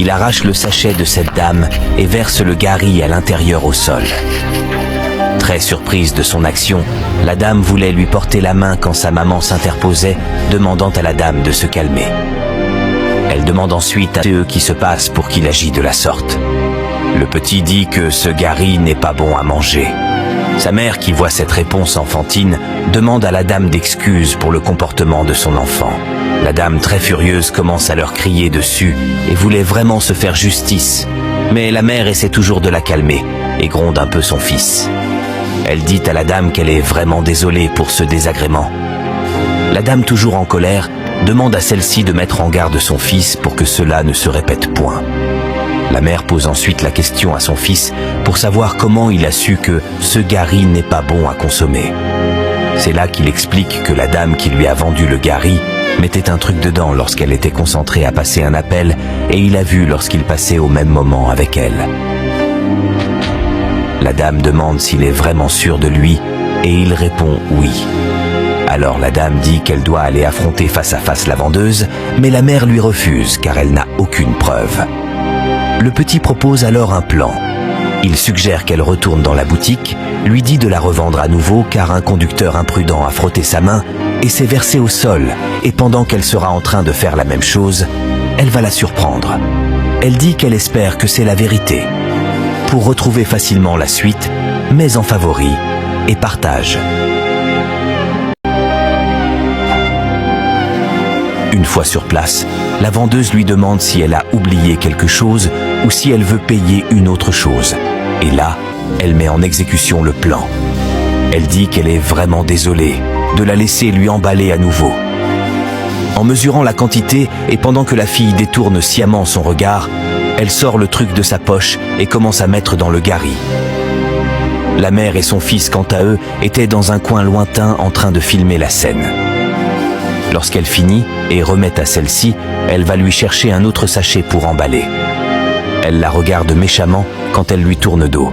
Il arrache le sachet de cette dame et verse le gari à l'intérieur au sol. Très surprise de son action, la dame voulait lui porter la main quand sa maman s'interposait, demandant à la dame de se calmer. Elle demande ensuite à ce qui se passe pour qu'il agisse de la sorte. Le petit dit que ce gari n'est pas bon à manger. Sa mère, qui voit cette réponse enfantine, demande à la dame d'excuses pour le comportement de son enfant. La dame, très furieuse, commence à leur crier dessus et voulait vraiment se faire justice. Mais la mère essaie toujours de la calmer et gronde un peu son fils. Elle dit à la dame qu'elle est vraiment désolée pour ce désagrément. La dame, toujours en colère, demande à celle-ci de mettre en garde son fils pour que cela ne se répète point. La mère pose ensuite la question à son fils pour savoir comment il a su que ce gari n'est pas bon à consommer. C'est là qu'il explique que la dame qui lui a vendu le gari mettait un truc dedans lorsqu'elle était concentrée à passer un appel et il a vu lorsqu'il passait au même moment avec elle. La dame demande s'il est vraiment sûr de lui et il répond oui. Alors la dame dit qu'elle doit aller affronter face à face la vendeuse, mais la mère lui refuse car elle n'a aucune preuve. Le petit propose alors un plan. Il suggère qu'elle retourne dans la boutique, lui dit de la revendre à nouveau car un conducteur imprudent a frotté sa main et s'est versé au sol, et pendant qu'elle sera en train de faire la même chose, elle va la surprendre. Elle dit qu'elle espère que c'est la vérité, pour retrouver facilement la suite, mais en favori et partage. Une fois sur place, la vendeuse lui demande si elle a oublié quelque chose ou si elle veut payer une autre chose. Et là, elle met en exécution le plan. Elle dit qu'elle est vraiment désolée de la laisser lui emballer à nouveau. En mesurant la quantité et pendant que la fille détourne sciemment son regard, elle sort le truc de sa poche et commence à mettre dans le gari. La mère et son fils, quant à eux, étaient dans un coin lointain en train de filmer la scène. Lorsqu'elle finit et remet à celle-ci, elle va lui chercher un autre sachet pour emballer. Elle la regarde méchamment quand elle lui tourne dos.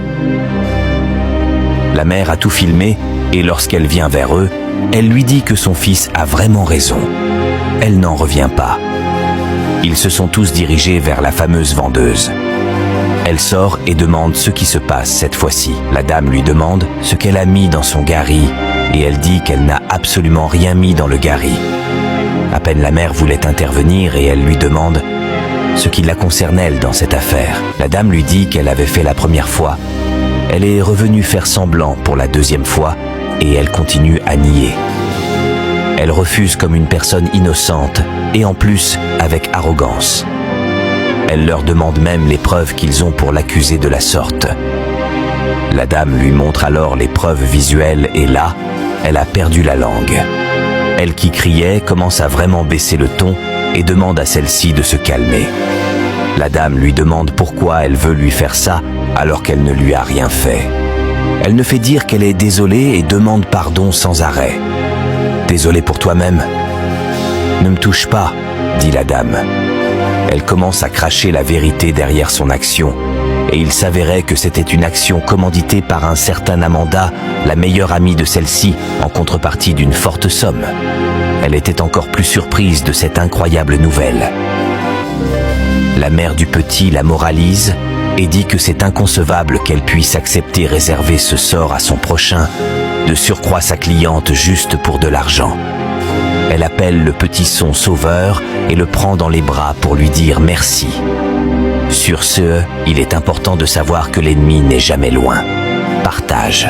La mère a tout filmé et lorsqu'elle vient vers eux, elle lui dit que son fils a vraiment raison. Elle n'en revient pas. Ils se sont tous dirigés vers la fameuse vendeuse. Elle sort et demande ce qui se passe cette fois-ci. La dame lui demande ce qu'elle a mis dans son gari et elle dit qu'elle n'a absolument rien mis dans le gari. À peine la mère voulait intervenir et elle lui demande ce qui la concerne elle dans cette affaire. La dame lui dit qu'elle avait fait la première fois. Elle est revenue faire semblant pour la deuxième fois et elle continue à nier. Elle refuse comme une personne innocente et en plus avec arrogance. Elle leur demande même les preuves qu'ils ont pour l'accuser de la sorte. La dame lui montre alors les preuves visuelles et là, elle a perdu la langue. Elle qui criait commence à vraiment baisser le ton et demande à celle-ci de se calmer. La dame lui demande pourquoi elle veut lui faire ça alors qu'elle ne lui a rien fait. Elle ne fait dire qu'elle est désolée et demande pardon sans arrêt. « Désolée pour toi-même ?»« Ne me touche pas », dit la dame. Elle commence à cracher la vérité derrière son action et il s'avérait que c'était une action commanditée par un certain Amanda, la meilleure amie de celle-ci, en contrepartie d'une forte somme. Elle était encore plus surprise de cette incroyable nouvelle. La mère du petit la moralise et dit que c'est inconcevable qu'elle puisse accepter réserver ce sort à son prochain, de surcroît sa cliente juste pour de l'argent. Elle appelle le petit son sauveur et le prend dans les bras pour lui dire merci. Sur ce, il est important de savoir que l'ennemi n'est jamais loin. Partage.